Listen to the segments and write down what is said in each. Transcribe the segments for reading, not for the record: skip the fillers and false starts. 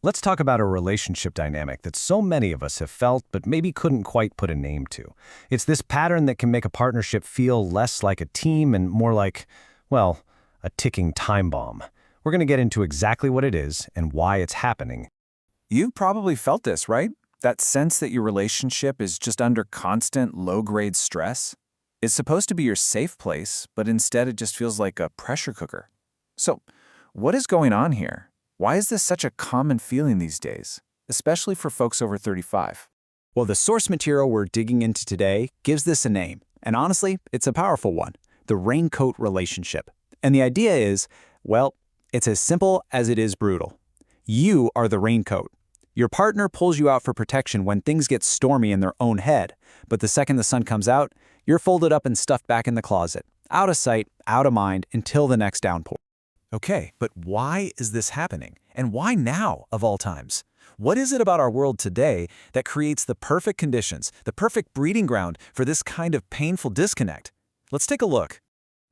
Let's talk about a relationship dynamic that so many of us have felt but maybe couldn't quite put a name to. It's this pattern that can make a partnership feel less like a team and more like, well, a ticking time bomb. We're going to get into exactly what it is and why it's happening. You've probably felt this, right? That sense that your relationship is just under constant low-grade stress. It's supposed to be your safe place, but instead it just feels like a pressure cooker. So, what is going on here? Why is this such a common feeling these days, especially for folks over 35? Well, the source material we're digging into today gives this a name, and honestly, it's a powerful one, the Raincoat Relationship. And the idea is, well, it's as simple as it is brutal. You are the raincoat. Your partner pulls you out for protection when things get stormy in their own head, but the second the sun comes out, you're folded up and stuffed back in the closet, out of sight, out of mind, until the next downpour. Okay, but why is this happening? And why now, of all times? What is it about our world today that creates the perfect conditions, the perfect breeding ground for this kind of painful disconnect? Let's take a look.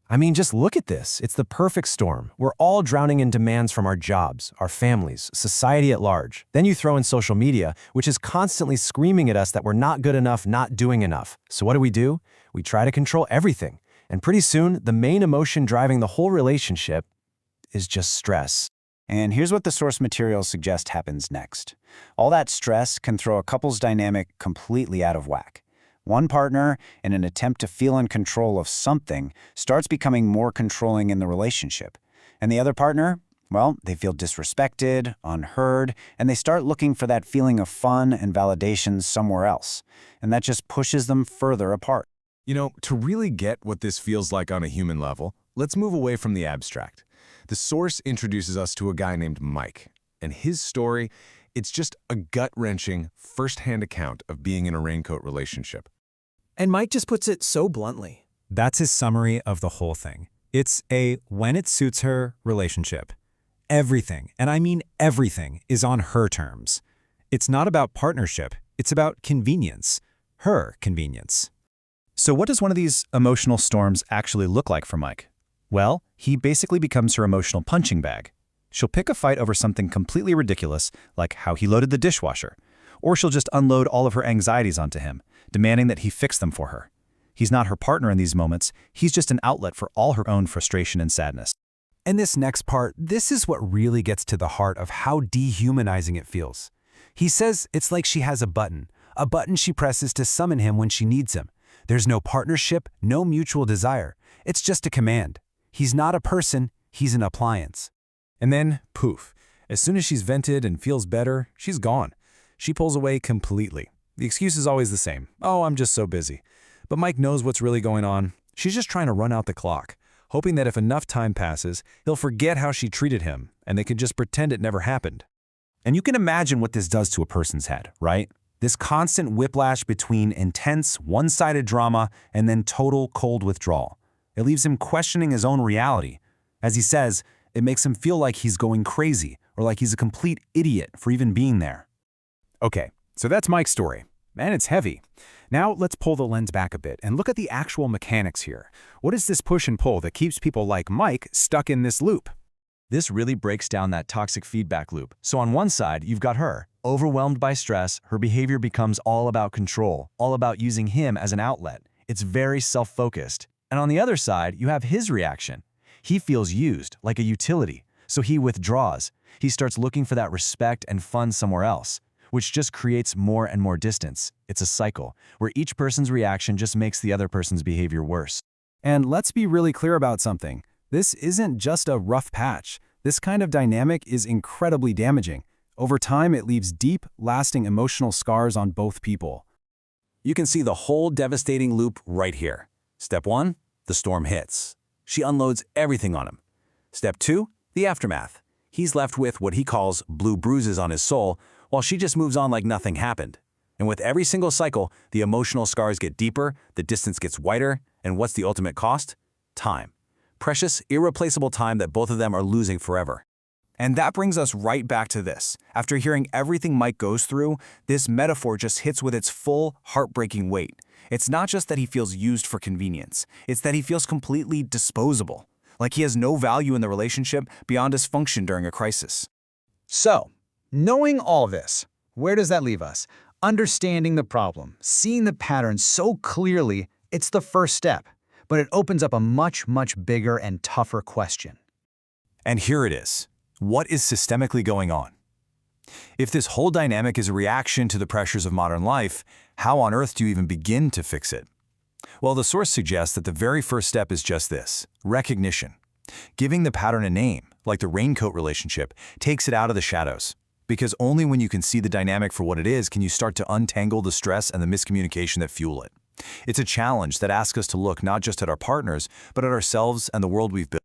I mean, just look at this. It's the perfect storm. We're all drowning in demands from our jobs, our families, society at large. Then you throw in social media, which is constantly screaming at us that we're not good enough, not doing enough. So what do? We try to control everything. And pretty soon, the main emotion driving the whole relationship is just stress. And here's what the source materials suggest happens next. All that stress can throw a couple's dynamic completely out of whack. One partner, in an attempt to feel in control of something, starts becoming more controlling in the relationship. And the other partner, well, they feel disrespected, unheard, and they start looking for that feeling of fun and validation somewhere else. And that just pushes them further apart. You know, to really get what this feels like on a human level, let's move away from the abstract. The source introduces us to a guy named Mike, and his story, it's just a gut-wrenching, first-hand account of being in a raincoat relationship. And Mike just puts it so bluntly. That's his summary of the whole thing. It's a when it suits her relationship. Everything, and I mean everything, is on her terms. It's not about partnership, it's about convenience. Her convenience. So what does one of these emotional storms actually look like for Mike? Well, he basically becomes her emotional punching bag. She'll pick a fight over something completely ridiculous, like how he loaded the dishwasher. Or she'll just unload all of her anxieties onto him, demanding that he fix them for her. He's not her partner in these moments, he's just an outlet for all her own frustration and sadness. And this next part, this is what really gets to the heart of how dehumanizing it feels. He says it's like she has a button she presses to summon him when she needs him. There's no partnership, no mutual desire. It's just a command. He's not a person, he's an appliance. And then, poof, as soon as she's vented and feels better, she's gone. She pulls away completely. The excuse is always the same. Oh, I'm just so busy. But Mike knows what's really going on. She's just trying to run out the clock, hoping that if enough time passes, he'll forget how she treated him, and they can just pretend it never happened. And you can imagine what this does to a person's head, right? This constant whiplash between intense, one-sided drama and then total cold withdrawal. It leaves him questioning his own reality. As he says, it makes him feel like he's going crazy or like he's a complete idiot for even being there. Okay, so that's Mike's story, and it's heavy. Now let's pull the lens back a bit and look at the actual mechanics here. What is this push and pull that keeps people like Mike stuck in this loop? This really breaks down that toxic feedback loop. So on one side, you've got her. Overwhelmed by stress, her behavior becomes all about control, all about using him as an outlet. It's very self-focused. And on the other side, you have his reaction. He feels used, like a utility, so he withdraws. He starts looking for that respect and fun somewhere else, which just creates more and more distance. It's a cycle, where each person's reaction just makes the other person's behavior worse. And let's be really clear about something. This isn't just a rough patch. This kind of dynamic is incredibly damaging. Over time, it leaves deep, lasting emotional scars on both people. You can see the whole devastating loop right here. Step 1, the storm hits. She unloads everything on him. Step 2, the aftermath. He's left with what he calls blue bruises on his soul, while she just moves on like nothing happened. And with every single cycle, the emotional scars get deeper, the distance gets wider, and what's the ultimate cost? Time. Precious, irreplaceable time that both of them are losing forever. And that brings us right back to this. After hearing everything Mike goes through, this metaphor just hits with its full, heartbreaking weight. It's not just that he feels used for convenience, it's that he feels completely disposable, like he has no value in the relationship beyond his function during a crisis. So, Knowing all this, where does that leave us? Understanding the problem, seeing the pattern so clearly, it's the first step. But it opens up a much, much bigger and tougher question. And here it is. What is systemically going on? If this whole dynamic is a reaction to the pressures of modern life, how on earth do you even begin to fix it? Well, the source suggests that the very first step is just this: recognition. Giving the pattern a name, like the Raincoat Relationship, takes it out of the shadows. Because only when you can see the dynamic for what it is can you start to untangle the stress and the miscommunication that fuel it. It's a challenge that asks us to look not just at our partners, but at ourselves and the world we've built.